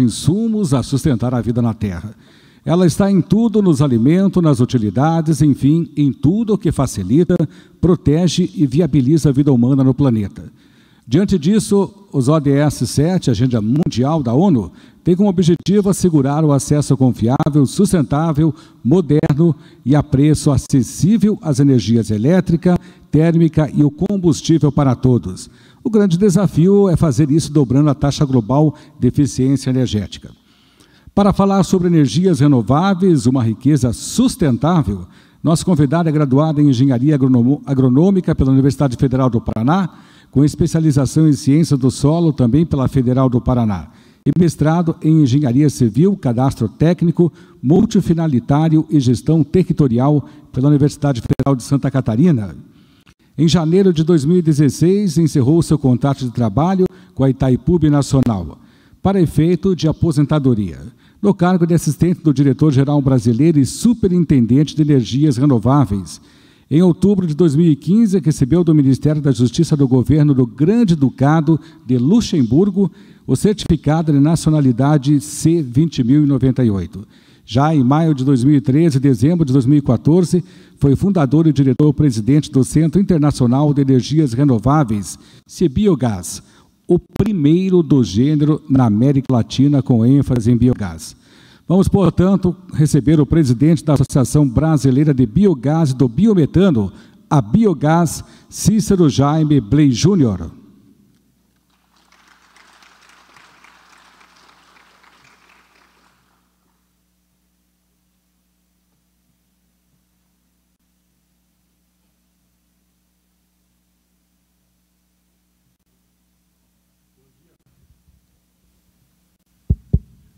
insumos a sustentar a vida na Terra. Ela está em tudo, nos alimentos, nas utilidades, enfim, em tudo o que facilita, protege e viabiliza a vida humana no planeta. Diante disso, os ODS 7, Agenda Mundial da ONU, tem como objetivo assegurar o acesso confiável, sustentável, moderno e a preço acessível às energias elétrica, térmica e o combustível para todos. O grande desafio é fazer isso dobrando a taxa global de eficiência energética. Para falar sobre energias renováveis, uma riqueza sustentável, nosso convidado é graduado em Engenharia Agronômica pela Universidade Federal do Paraná, com especialização em Ciências do Solo também pela Federal do Paraná, e mestrado em Engenharia Civil, Cadastro Técnico, Multifinalitário e Gestão Territorial pela Universidade Federal de Santa Catarina. Em janeiro de 2016, encerrou seu contrato de trabalho com a Itaipu Nacional, para efeito de aposentadoria, no cargo de assistente do diretor-geral brasileiro e superintendente de energias renováveis. Em outubro de 2015, recebeu do Ministério da Justiça do Governo do Grande Ducado de Luxemburgo o certificado de nacionalidade C20.098. Já em maio de 2013 e dezembro de 2014, foi fundador e diretor-presidente do Centro Internacional de Energias Renováveis, CBiogás, o primeiro do gênero na América Latina com ênfase em biogás. Vamos, portanto, receber o presidente da Associação Brasileira de Biogás e do Biometano, a Biogás, Cícero Jaime Bley Júnior.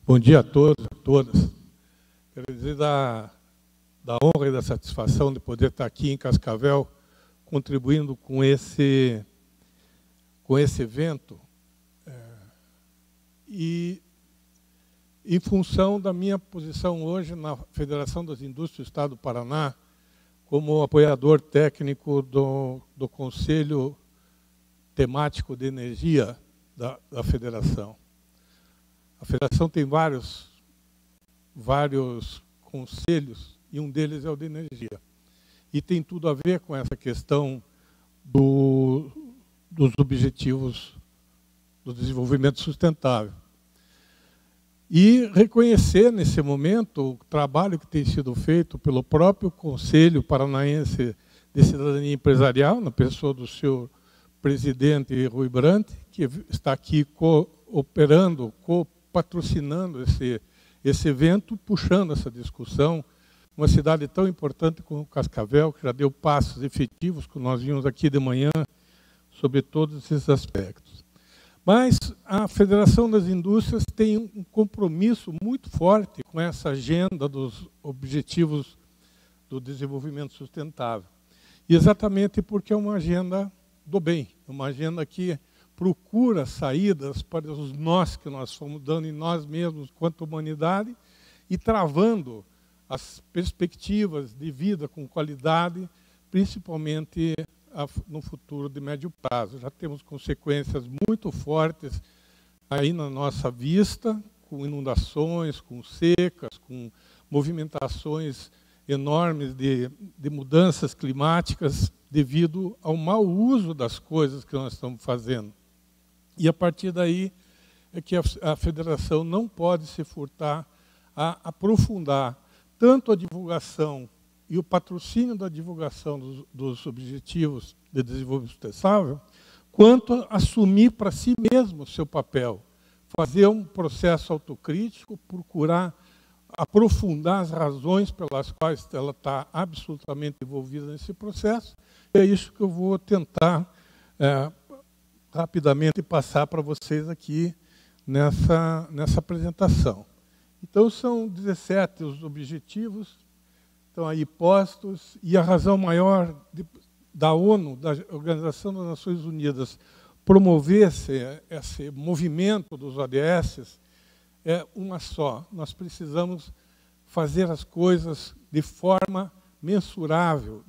Bom dia a todos, a todas. Quero dizer da honra e da satisfação de poder estar aqui em Cascavel, contribuindo com esse evento, e em função da minha posição hoje na Federação das Indústrias do Estado do Paraná, como apoiador técnico do Conselho Temático de Energia da Federação. A Federação tem vários conselhos, e um deles é o de energia. E tem tudo a ver com essa questão dos objetivos do desenvolvimento sustentável. E reconhecer, nesse momento, o trabalho que tem sido feito pelo próprio Conselho Paranaense de Cidadania Empresarial, na pessoa do senhor presidente Rui Brandt, que está aqui cooperando, patrocinando esse evento, puxando essa discussão. Uma cidade tão importante como Cascavel, que já deu passos efetivos, que nós vimos aqui de manhã, sobre todos esses aspectos. Mas a Federação das Indústrias tem um compromisso muito forte com essa agenda dos objetivos do desenvolvimento sustentável. E exatamente porque é uma agenda do bem, uma agenda que procura saídas para os nós que nós fomos dando em nós mesmos, quanto humanidade, e travando as perspectivas de vida com qualidade, principalmente no futuro de médio prazo. Já temos consequências muito fortes aí na nossa vista, com inundações, com secas, com movimentações enormes de mudanças climáticas devido ao mau uso das coisas que nós estamos fazendo. E a partir daí é que a Federação não pode se furtar a aprofundar tanto a divulgação e o patrocínio da divulgação dos objetivos de desenvolvimento sustentável, quanto assumir para si mesmo o seu papel, fazer um processo autocrítico, procurar aprofundar as razões pelas quais ela está absolutamente envolvida nesse processo. E é isso que eu vou tentar rapidamente passar para vocês aqui nessa apresentação. Então, são 17 os objetivos, estão aí postos, e a razão maior da ONU, da Organização das Nações Unidas, promover esse movimento dos ODS é uma só. Nós precisamos fazer as coisas de forma mensurável,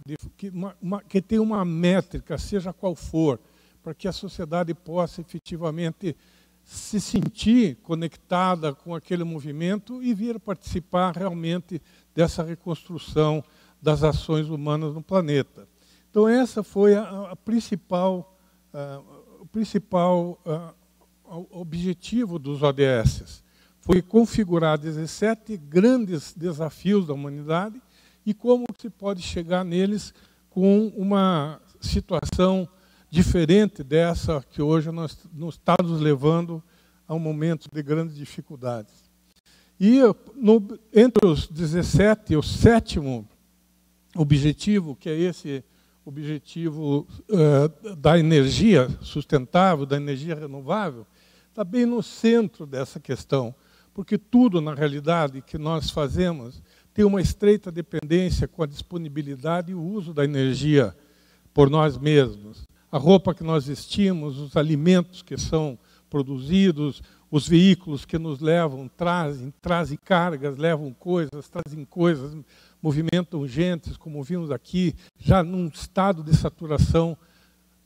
que tenha uma métrica, seja qual for, para que a sociedade possa efetivamente se sentir conectada com aquele movimento e vir participar realmente dessa reconstrução das ações humanas no planeta. Então, essa foi o principal objetivo dos ODS. Foi configurar 17 grandes desafios da humanidade e como se pode chegar neles com uma situação diferente dessa que hoje nos está nos levando a um momento de grandes dificuldades. E entre os 17, o 7º objetivo, que é esse objetivo da energia sustentável, da energia renovável, está bem no centro dessa questão, porque tudo, na realidade, que nós fazemos tem uma estreita dependência com a disponibilidade e o uso da energia por nós mesmos. A roupa que nós vestimos, os alimentos que são produzidos, os veículos que nos levam, trazem cargas, levam coisas, trazem coisas, movimentam gentes, como vimos aqui, já num estado de saturação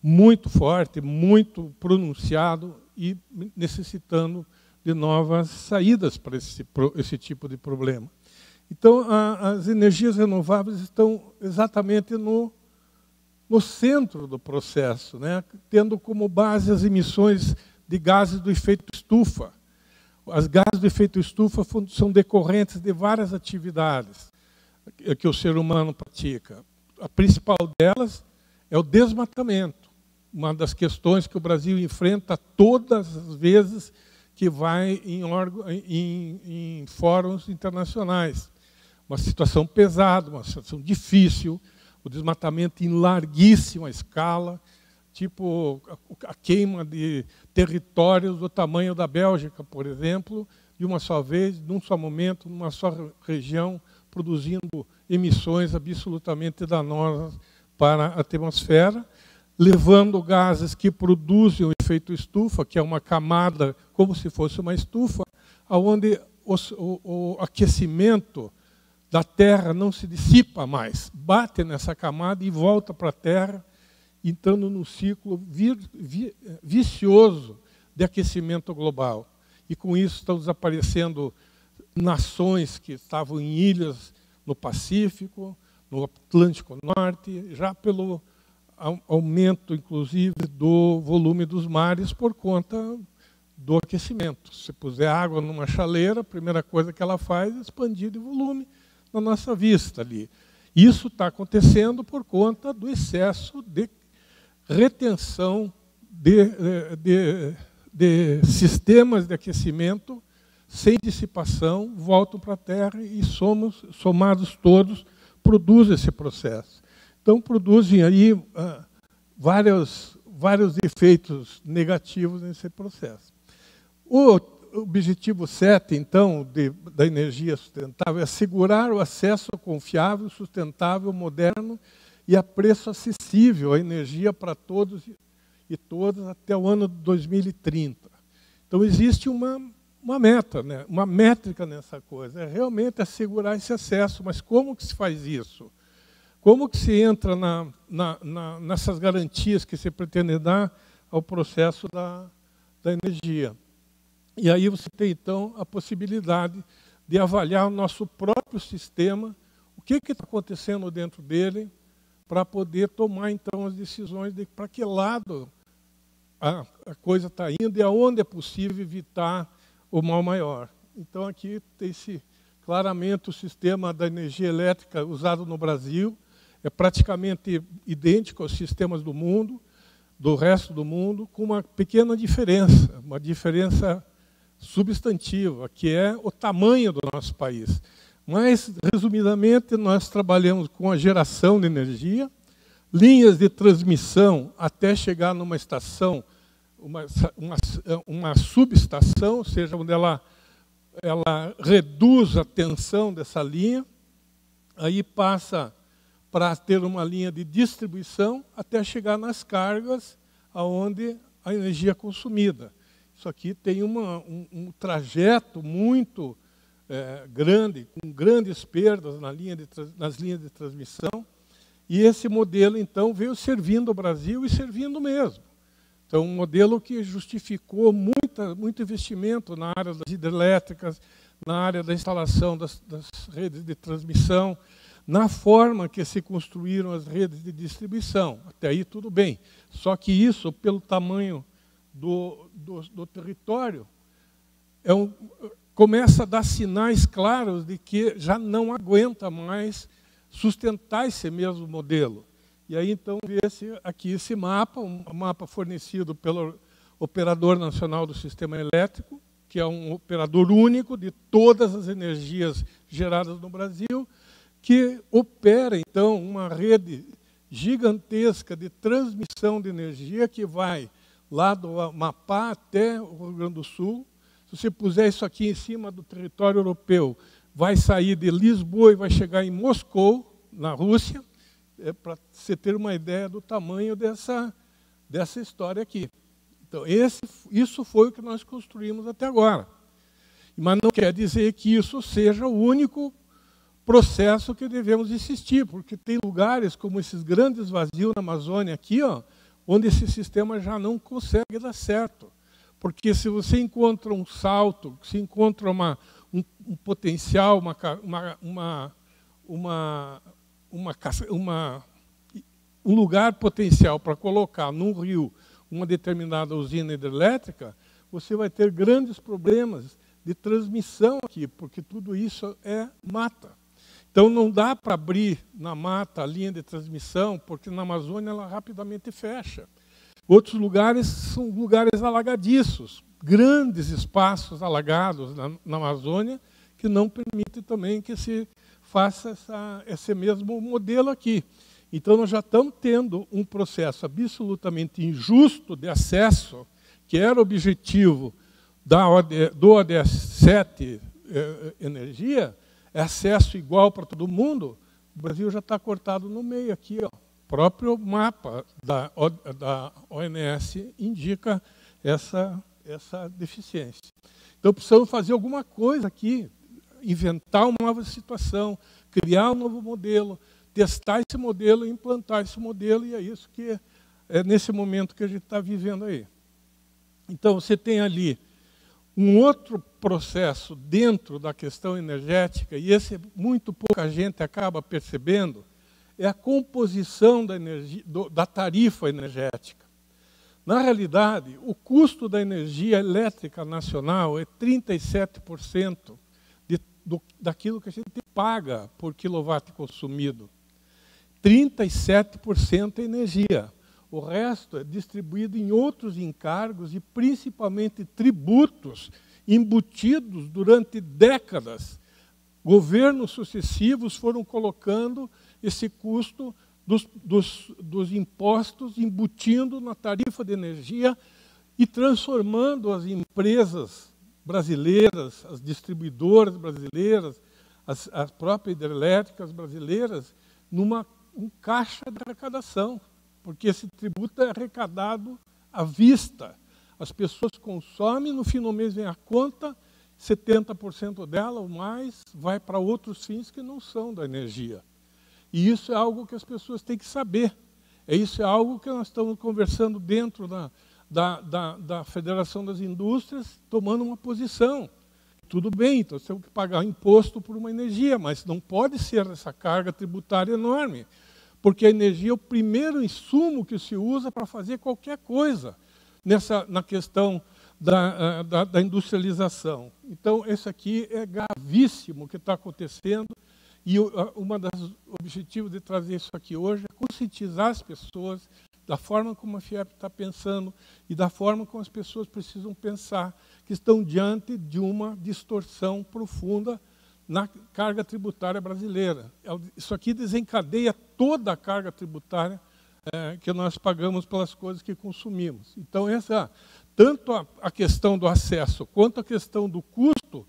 muito forte, muito pronunciado e necessitando de novas saídas para esse tipo de problema. Então, as energias renováveis estão exatamente no centro do processo, né? Tendo como base as emissões de gases do efeito estufa. As gases do efeito estufa são decorrentes de várias atividades que o ser humano pratica. A principal delas é o desmatamento, uma das questões que o Brasil enfrenta todas as vezes que vai em fóruns internacionais. Uma situação pesada, uma situação difícil, o desmatamento em larguíssima escala, tipo a queima de territórios do tamanho da Bélgica, por exemplo, de uma só vez, num só momento, numa só região, produzindo emissões absolutamente danosas para a atmosfera, levando gases que produzem o efeito estufa, que é uma camada, como se fosse uma estufa, onde o aquecimento da Terra não se dissipa mais, bate nessa camada e volta para a Terra, entrando num ciclo vicioso de aquecimento global. E com isso estão desaparecendo nações que estavam em ilhas no Pacífico, no Atlântico Norte, já pelo aumento, inclusive, do volume dos mares por conta do aquecimento. Se puser água numa chaleira, a primeira coisa que ela faz é expandir de volume na nossa vista ali. Isso está acontecendo por conta do excesso de retenção de sistemas de aquecimento sem dissipação, voltam para a Terra e somados todos, produzem esse processo. Então, produzem aí vários efeitos negativos nesse processo. O objetivo 7, então, da energia sustentável é assegurar o acesso confiável, sustentável, moderno e a preço acessível à energia para todos e todas até o ano de 2030. Então, existe uma meta, né? Uma métrica nessa coisa, é realmente assegurar esse acesso, mas como que se faz isso? Como que se entra nessas garantias que se pretende dar ao processo da energia? E aí você tem, então, a possibilidade de avaliar o nosso próprio sistema, o que está acontecendo dentro dele, para poder tomar, então, as decisões de para que lado a coisa está indo e aonde é possível evitar o mal maior. Então, aqui tem-se claramente o sistema da energia elétrica usado no Brasil, é praticamente idêntico aos sistemas do mundo, do resto do mundo, com uma pequena diferença, uma diferença substantiva, que é o tamanho do nosso país. Mas, resumidamente, nós trabalhamos com a geração de energia, linhas de transmissão até chegar numa estação, uma subestação, ou seja, onde ela reduz a tensão dessa linha, aí passa para ter uma linha de distribuição até chegar nas cargas, aonde a energia é consumida. Isso aqui tem um trajeto muito grande, com grandes perdas nas linhas de transmissão, e esse modelo, então, veio servindo o Brasil e servindo mesmo. Então, um modelo que justificou muito investimento na área das hidrelétricas, na área da instalação das redes de transmissão, na forma que se construíram as redes de distribuição. Até aí tudo bem. Só que isso, pelo tamanho do território, começa a dar sinais claros de que já não aguenta mais sustentar esse mesmo modelo. E aí, então, vê-se aqui esse mapa, um mapa fornecido pelo Operador Nacional do Sistema Elétrico, que é um operador único de todas as energias geradas no Brasil, que opera, então, uma rede gigantesca de transmissão de energia que vai lá do Amapá até o Rio Grande do Sul. Se você puser isso aqui em cima do território europeu, vai sair de Lisboa e vai chegar em Moscou, na Rússia, para você ter uma ideia do tamanho dessa história aqui. Então, isso foi o que nós construímos até agora. Mas não quer dizer que isso seja o único processo que devemos insistir, porque tem lugares como esses grandes vazios na Amazônia aqui, ó, onde esse sistema já não consegue dar certo. Porque se você encontra um salto, se encontra um potencial, um lugar potencial para colocar num rio uma determinada usina hidrelétrica, você vai ter grandes problemas de transmissão aqui, porque tudo isso é mata. Então não dá para abrir na mata a linha de transmissão, porque na Amazônia ela rapidamente fecha. Outros lugares são lugares alagadiços, grandes espaços alagados na Amazônia, que não permitem também que se faça esse mesmo modelo aqui. Então, nós já estamos tendo um processo absolutamente injusto de acesso, que era o objetivo do ODS 7 Energia, é acesso igual para todo mundo. O Brasil já está cortado no meio aqui, ó. O próprio mapa da ONS indica essa deficiência. Então, precisamos fazer alguma coisa aqui, inventar uma nova situação, criar um novo modelo, testar esse modelo e implantar esse modelo, e é isso que é nesse momento que a gente está vivendo aí. Então, você tem ali um outro processo dentro da questão energética, e esse muito pouca gente acaba percebendo, é a composição da energia, da tarifa energética. Na realidade, o custo da energia elétrica nacional é 37% daquilo que a gente paga por quilowatt consumido. 37% é energia. O resto é distribuído em outros encargos e principalmente tributos embutidos durante décadas. Governos sucessivos foram colocando esse custo dos impostos, embutindo na tarifa de energia e transformando as empresas brasileiras, as distribuidoras brasileiras, as próprias hidrelétricas brasileiras, um caixa de arrecadação, porque esse tributo é arrecadado à vista. As pessoas consomem, no fim do mês vem a conta, 70% dela ou mais vai para outros fins que não são da energia. E isso é algo que as pessoas têm que saber. Isso é algo que nós estamos conversando dentro da Federação das Indústrias, tomando uma posição. Tudo bem, então temos que pagar imposto por uma energia, mas não pode ser essa carga tributária enorme, porque a energia é o primeiro insumo que se usa para fazer qualquer coisa na questão da industrialização. Então, esse aqui é gravíssimo o que está acontecendo, e um dos objetivos de trazer isso aqui hoje é conscientizar as pessoas da forma como a FIEP está pensando e da forma como as pessoas precisam pensar, que estão diante de uma distorção profunda na carga tributária brasileira. Isso aqui desencadeia toda a carga tributária que nós pagamos pelas coisas que consumimos. Então, tanto a questão do acesso quanto a questão do custo,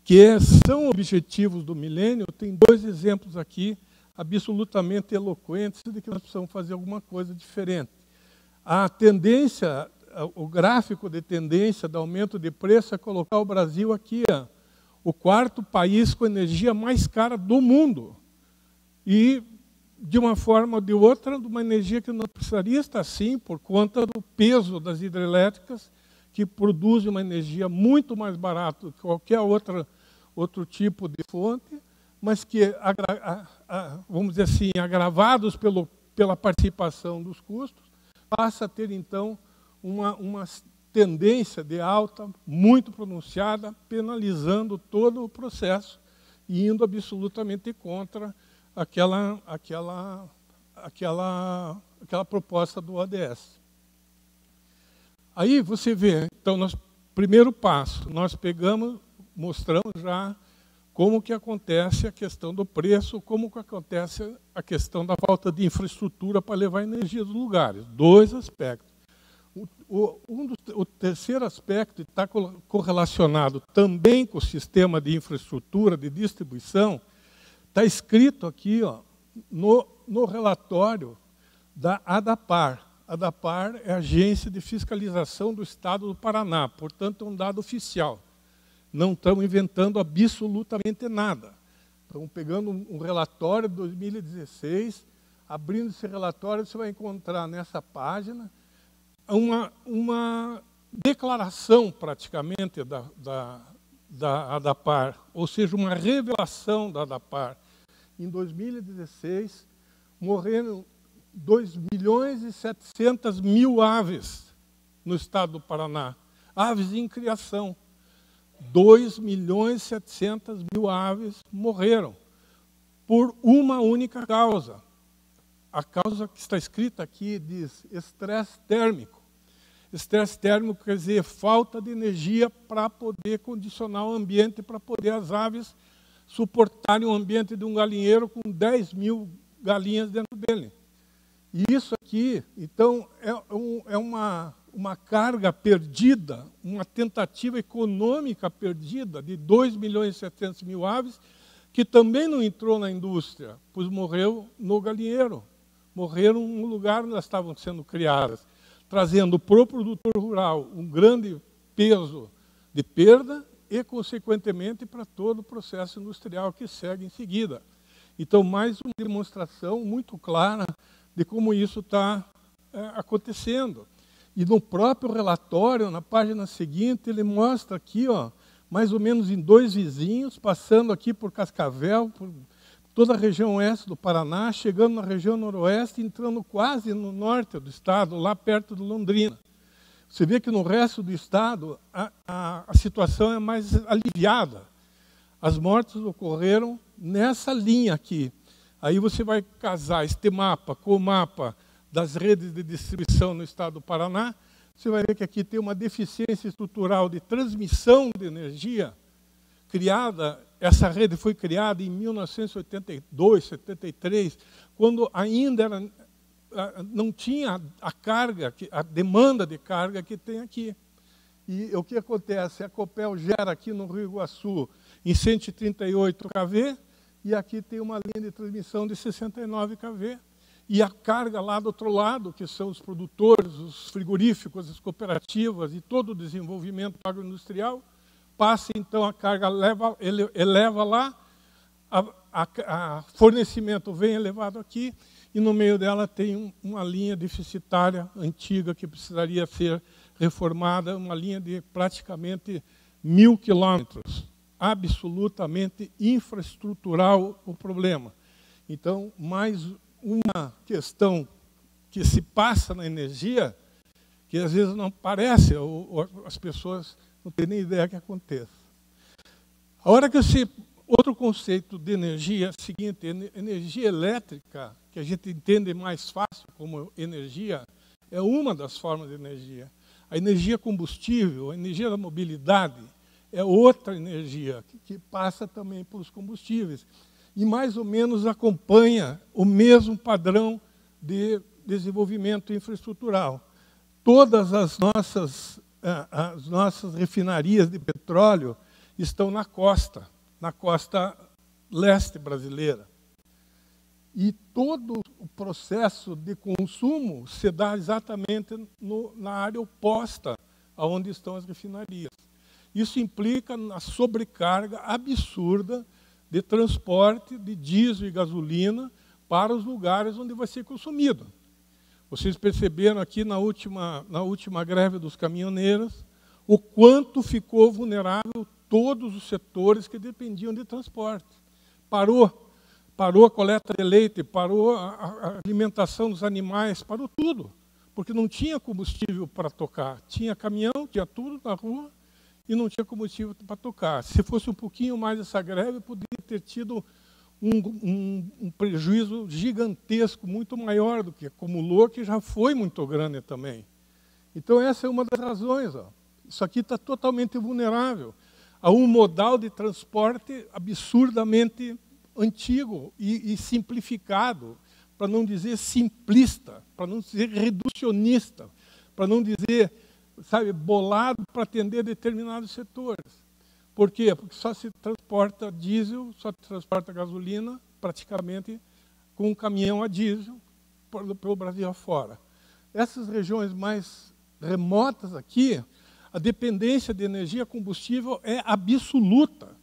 que são objetivos do milênio, tem dois exemplos aqui absolutamente eloquentes de que nós precisamos fazer alguma coisa diferente. A tendência, o gráfico de tendência do aumento de preço é colocar o Brasil aqui, o quarto país com energia mais cara do mundo. E de uma forma ou de outra, de uma energia que não precisaria estar assim, por conta do peso das hidrelétricas, que produzem uma energia muito mais barata do que qualquer outro tipo de fonte, mas que, vamos dizer assim, agravados pela participação dos custos, passa a ter, então, uma tendência de alta muito pronunciada, penalizando todo o processo e indo absolutamente contra aquela proposta do ODS. Aí você vê, então, primeiro passo, nós mostramos já como que acontece a questão do preço, como que acontece a questão da falta de infraestrutura para levar energia dos lugares. Dois aspectos. O terceiro aspecto está correlacionado também com o sistema de infraestrutura, de distribuição, está escrito aqui, ó, no relatório da ADAPAR. A ADAPAR é a Agência de Fiscalização do Estado do Paraná, portanto, é um dado oficial. Não estamos inventando absolutamente nada. Estamos pegando um relatório de 2016, abrindo esse relatório, você vai encontrar nessa página uma declaração, praticamente, da ADAPAR, ou seja, uma revelação da ADAPAR. Em 2016, morreram 2.700.000 aves no estado do Paraná. Aves em criação. 2.700.000 aves morreram por uma única causa. A causa que está escrita aqui diz estresse térmico. Estresse térmico quer dizer falta de energia para poder condicionar o ambiente, para poder as aves suportarem o ambiente de um galinheiro com 10.000 galinhas dentro dele. E isso aqui, então, é uma carga perdida, uma tentativa econômica perdida de 2.700.000 aves, que também não entrou na indústria, pois morreu no galinheiro. Morreram no lugar onde elas estavam sendo criadas, trazendo para o produtor rural um grande peso de perda e, consequentemente, para todo o processo industrial que segue em seguida. Então, mais uma demonstração muito clara de como isso está acontecendo. E no próprio relatório, na página seguinte, ele mostra aqui, ó, mais ou menos em 2 vizinhos, passando aqui por Cascavel, por toda a região oeste do Paraná, chegando na região noroeste, entrando quase no norte do estado, lá perto de Londrina. Você vê que no resto do estado a situação é mais aliviada. As mortes ocorreram nessa linha aqui. Aí você vai casar este mapa com o mapa das redes de distribuição no estado do Paraná, você vai ver que aqui tem uma deficiência estrutural de transmissão de energia criada. Essa rede foi criada em 1982, 73, quando ainda não tinha a carga, a demanda de carga que tem aqui. E o que acontece? A Copel gera aqui no Rio Iguaçu em 138 kV, e aqui tem uma linha de transmissão de 69 kV. E a carga lá do outro lado, que são os produtores, os frigoríficos, as cooperativas e todo o desenvolvimento agroindustrial, passa então a carga, eleva lá, a fornecimento vem elevado aqui, e no meio dela tem uma linha deficitária antiga que precisaria ser reformada, uma linha de praticamente 1.000 quilômetros. Absolutamente infraestrutural o problema. Então, mais uma questão que se passa na energia, que às vezes não parece, ou as pessoas não têm nem ideia que aconteça. A hora que outro conceito de energia é o seguinte: energia elétrica, que a gente entende mais fácil como energia, é uma das formas de energia. A energia combustível, a energia da mobilidade, é outra energia que passa também pelos combustíveis. E mais ou menos acompanha o mesmo padrão de desenvolvimento infraestrutural. Todas as nossas refinarias de petróleo estão na costa leste brasileira. E todo o processo de consumo se dá exatamente na área oposta aonde estão as refinarias. Isso implica na sobrecarga absurda de transporte de diesel e gasolina para os lugares onde vai ser consumido. Vocês perceberam aqui na última greve dos caminhoneiros o quanto ficou vulnerável todos os setores que dependiam de transporte. Parou a coleta de leite, parou a alimentação dos animais, parou tudo, porque não tinha combustível para tocar. Tinha caminhão, tinha tudo na rua e não tinha combustível para tocar. Se fosse um pouquinho mais essa greve, poderia ter tido um prejuízo gigantesco, muito maior do que acumulou, que já foi muito grande também. Então essa é uma das razões. Isso aqui está totalmente vulnerável a um modal de transporte absurdamente antigo e simplificado, para não dizer simplista, para não dizer reducionista, para não dizer, sabe, bolado para atender determinados setores. Por quê? Porque só se transporta diesel, só se transporta gasolina, praticamente, com um caminhão a diesel, pelo Brasil afora. Essas regiões mais remotas aqui, a dependência de energia combustível é absoluta.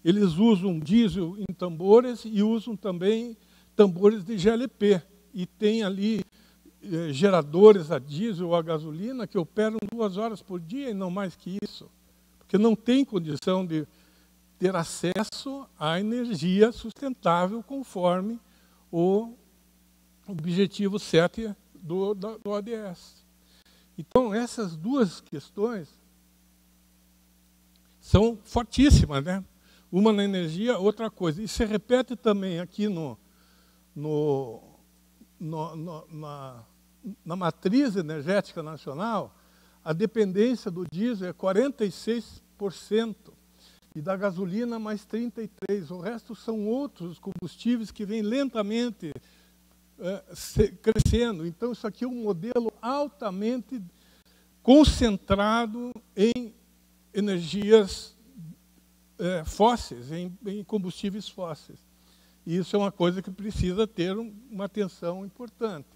Eles usam diesel em tambores e usam também tambores de GLP. E tem ali geradores a diesel ou a gasolina que operam 2 horas por dia e não mais que isso. Porque não tem condição de ter acesso à energia sustentável conforme o objetivo 7 do ODS. Então, essas duas questões são fortíssimas, né? Uma na energia, outra coisa. E se repete também aqui na matriz energética nacional, a dependência do diesel é 46% e da gasolina mais 33%. O resto são outros combustíveis que vêm lentamente crescendo. Então, isso aqui é um modelo altamente concentrado em energias fósseis, em combustíveis fósseis. E isso é uma coisa que precisa ter uma atenção importante.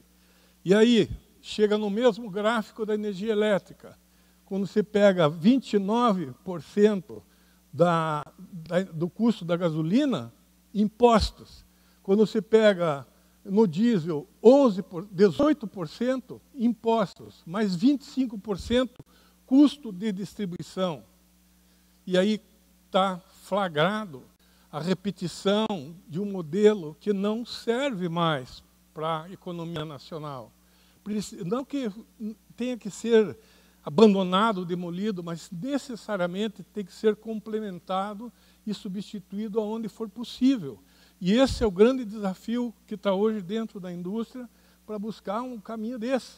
E aí, chega no mesmo gráfico da energia elétrica. Quando você pega 29% do custo da gasolina, impostos. Quando você pega no diesel 18%, impostos, mais 25% custo de distribuição. E aí está flagrado a repetição de um modelo que não serve mais para a economia nacional. Não que tenha que ser abandonado, demolido, mas necessariamente tem que ser complementado e substituído aonde for possível. E esse é o grande desafio que está hoje dentro da indústria para buscar um caminho desse,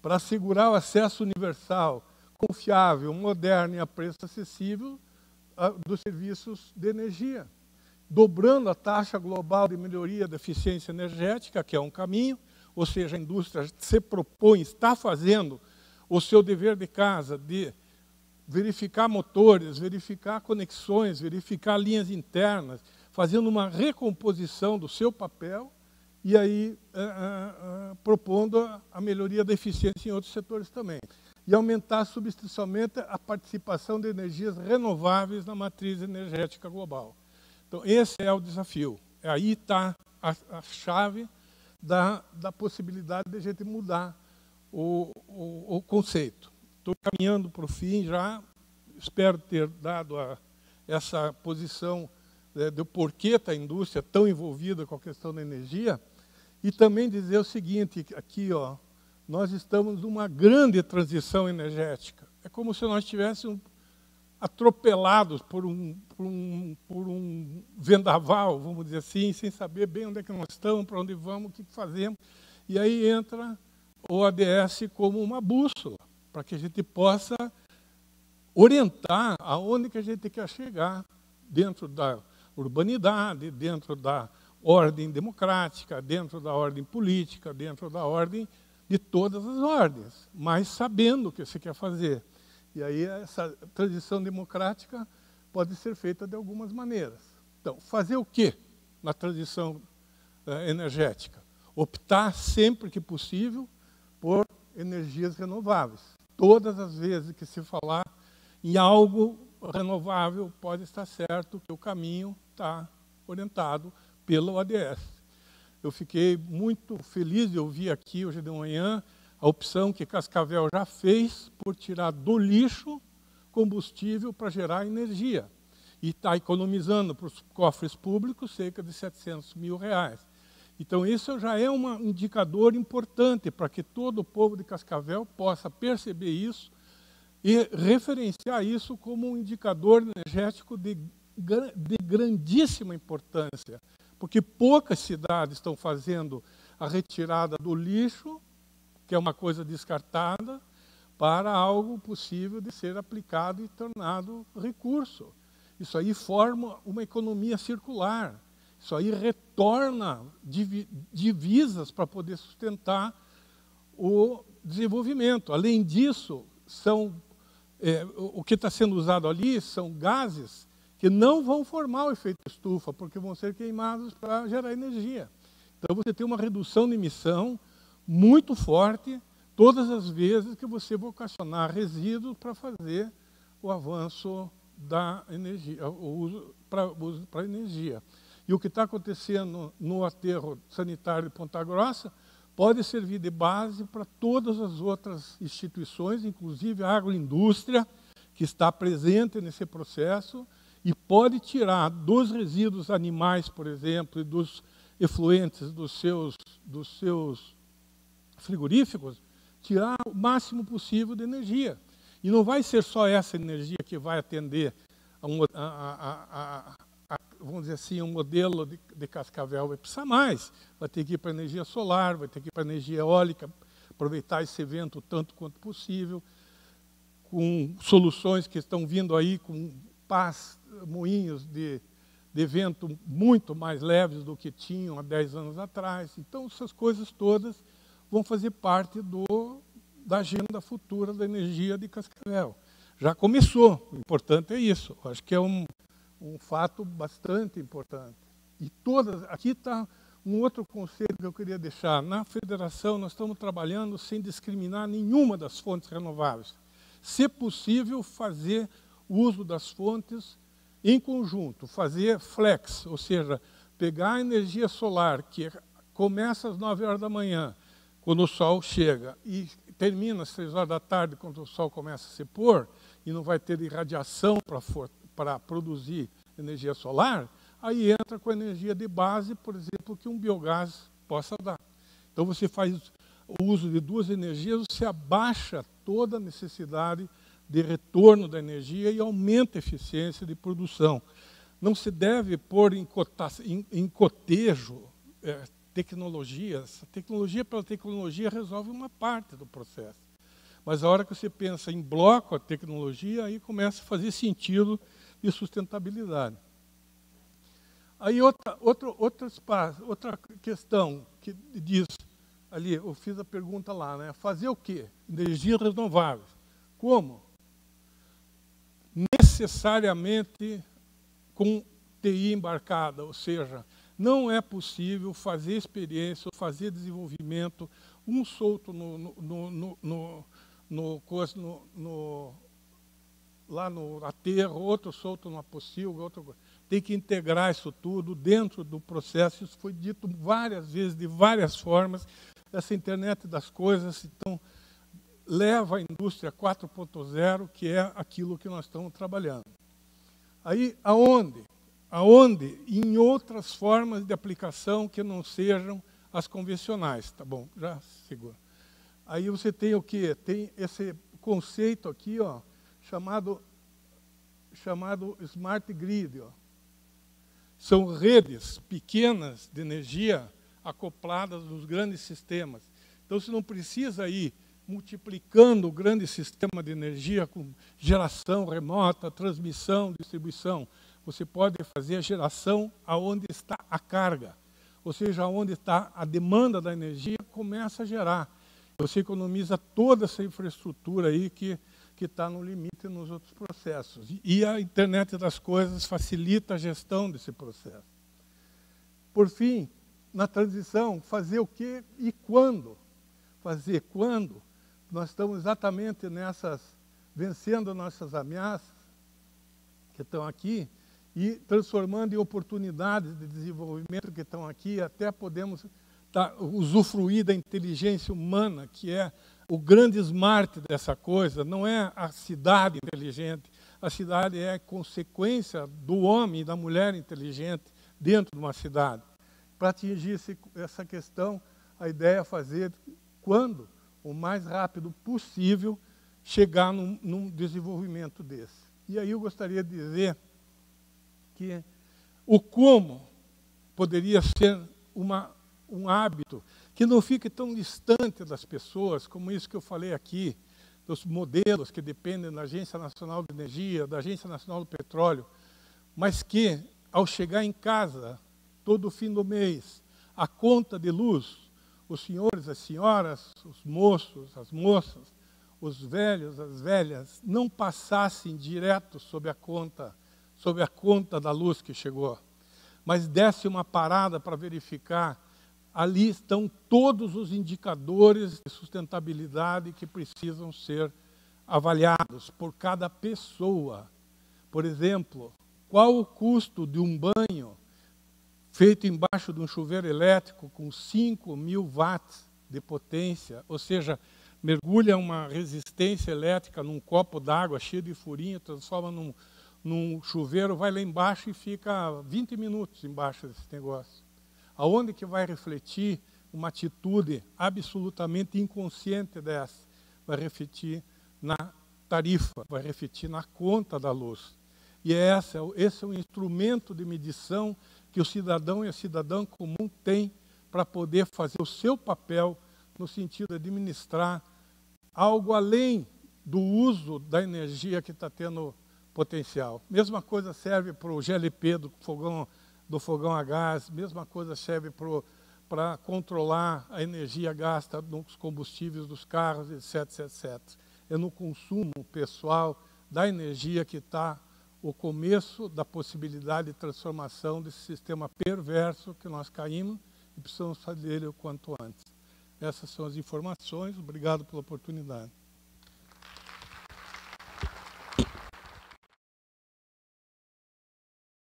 para assegurar o acesso universal, confiável, moderno e a preço acessível dos serviços de energia, dobrando a taxa global de melhoria da eficiência energética, que é um caminho, ou seja, a indústria se propõe, está fazendo o seu dever de casa de verificar motores, verificar conexões, verificar linhas internas, fazendo uma recomposição do seu papel e aí propondo a melhoria da eficiência em outros setores também. E aumentar substancialmente a participação de energias renováveis na matriz energética global. Então, esse é o desafio. Aí está a chave da possibilidade de a gente mudar o conceito. Estou caminhando para o fim já, espero ter dado essa posição do porquê está a indústria tão envolvida com a questão da energia, e também dizer o seguinte, aqui, nós estamos numa grande transição energética. É como se nós estivéssemos atropelados por um vendaval, vamos dizer assim, sem saber bem onde é que nós estamos, para onde vamos, o que fazemos. E aí entra o ODS como uma bússola, para que a gente possa orientar aonde que a gente quer chegar, dentro da urbanidade, dentro da ordem democrática, dentro da ordem política, dentro da ordem de todas as ordens, mas sabendo o que você quer fazer. E aí essa transição democrática pode ser feita de algumas maneiras. Então, fazer o quê na transição energética? Optar sempre que possível por energias renováveis. Todas as vezes que se falar em algo renovável, pode estar certo que o caminho está orientado pelo ODS. eu fiquei muito feliz de ouvir aqui hoje de manhã a opção que Cascavel já fez por tirar do lixo combustível para gerar energia. E está economizando para os cofres públicos cerca de R$700 mil. Então, isso já é um indicador importante para que todo o povo de Cascavel possa perceber isso e referenciar isso como um indicador energético de grandíssima importância, porque poucas cidades estão fazendo a retirada do lixo, que é uma coisa descartada, para algo possível de ser aplicado e tornado recurso. Isso aí forma uma economia circular. Isso aí retorna divisas para poder sustentar o desenvolvimento. Além disso, o que está sendo usado ali são gases que não vão formar o efeito estufa, porque vão ser queimados para gerar energia. Então, você tem uma redução de emissão muito forte todas as vezes que você vocacionar resíduos para fazer o avanço da energia, o uso para energia. E o que está acontecendo no aterro sanitário de Ponta Grossa pode servir de base para todas as outras instituições, inclusive a agroindústria, que está presente nesse processo, e pode tirar dos resíduos animais, por exemplo, e dos efluentes dos seus frigoríficos, tirar o máximo possível de energia. E não vai ser só essa energia que vai atender vamos dizer assim, um modelo de Cascavel. Vai precisar mais. Vai ter que ir para energia solar, vai ter que ir para energia eólica, aproveitar esse vento tanto quanto possível, com soluções que estão vindo aí com moinhos de vento muito mais leves do que tinham há 10 anos atrás. Então, essas coisas todas vão fazer parte da agenda futura da energia de Cascavel. Já começou, o importante é isso. Acho que é um fato bastante importante. E aqui está um outro conselho que eu queria deixar. Na federação, nós estamos trabalhando sem discriminar nenhuma das fontes renováveis. Se possível, fazer uso das fontes em conjunto, fazer flex, ou seja, pegar a energia solar, que começa às 9 horas da manhã, quando o sol chega, e termina às 6 horas da tarde, quando o sol começa a se pôr, e não vai ter irradiação para produzir energia solar, aí entra com a energia de base, por exemplo, que um biogás possa dar. Então, você faz o uso de duas energias, você abaixa toda a necessidade de retorno da energia e aumenta a eficiência de produção. Não se deve pôr em cotejo tecnologias. A tecnologia pela tecnologia resolve uma parte do processo. Mas a hora que você pensa em bloco a tecnologia, aí começa a fazer sentido de sustentabilidade. Aí outra questão que diz, ali, eu fiz a pergunta lá, né? Fazer o quê? Energias renováveis. Como? Necessariamente com TI embarcada, ou seja, não é possível fazer experiência ou fazer desenvolvimento, um solto lá no aterro, outro solto numa pocilga, outro... Tem que integrar isso tudo dentro do processo. Isso foi dito várias vezes, de várias formas. Essa internet das coisas, então, leva a indústria 4.0, que é aquilo que nós estamos trabalhando. Aí, aonde? Em outras formas de aplicação que não sejam as convencionais. Tá bom, já segura. Aí você tem o quê? Tem esse conceito aqui, ó, chamado Smart Grid. Ó. São redes pequenas de energia acopladas nos grandes sistemas. Então, você não precisa ir multiplicando o grande sistema de energia com geração remota, transmissão, distribuição. Você pode fazer a geração aonde está a carga, ou seja, onde está a demanda da energia, começa a gerar. Você economiza toda essa infraestrutura aí que está no limite nos outros processos. E a internet das coisas facilita a gestão desse processo. Por fim, na transição, fazer o quê e quando? Fazer quando? Nós estamos exatamente vencendo nossas ameaças que estão aqui, e transformando em oportunidades de desenvolvimento que estão aqui, até podemos usufruir da inteligência humana, que é o grande smart dessa coisa. Não é a cidade inteligente, a cidade é consequência do homem e da mulher inteligente dentro de uma cidade. Para atingir essa questão, a ideia é fazer, quando o mais rápido possível, chegar num desenvolvimento desse. E aí eu gostaria de dizer que o como poderia ser um hábito que não fique tão distante das pessoas, como isso que eu falei aqui, dos modelos que dependem da Agência Nacional de Energia, da Agência Nacional do Petróleo, mas que, ao chegar em casa, todo fim do mês, a conta de luz, os senhores, as senhoras, os moços, as moças, os velhos, as velhas, não passassem direto sobre a conta da luz que chegou, mas desse uma parada para verificar. Ali estão todos os indicadores de sustentabilidade que precisam ser avaliados por cada pessoa. Por exemplo, qual o custo de um banho feito embaixo de um chuveiro elétrico com 5.000 watts de potência, ou seja, mergulha uma resistência elétrica num copo d'água cheio de furinho, transforma num chuveiro, vai lá embaixo e fica 20 minutos embaixo desse negócio. Aonde que vai refletir uma atitude absolutamente inconsciente dessa? Vai refletir na tarifa, vai refletir na conta da luz. E esse é um instrumento de medição que o cidadão e a cidadã comum têm para poder fazer o seu papel no sentido de administrar algo além do uso da energia que está tendo potencial. Mesma coisa serve para o GLP do fogão a gás, mesma coisa serve para controlar a energia gasta nos combustíveis dos carros, etc, etc. É no consumo pessoal da energia que está o começo da possibilidade de transformação desse sistema perverso que nós caímos e precisamos fazer ele o quanto antes. Essas são as informações. Obrigado pela oportunidade.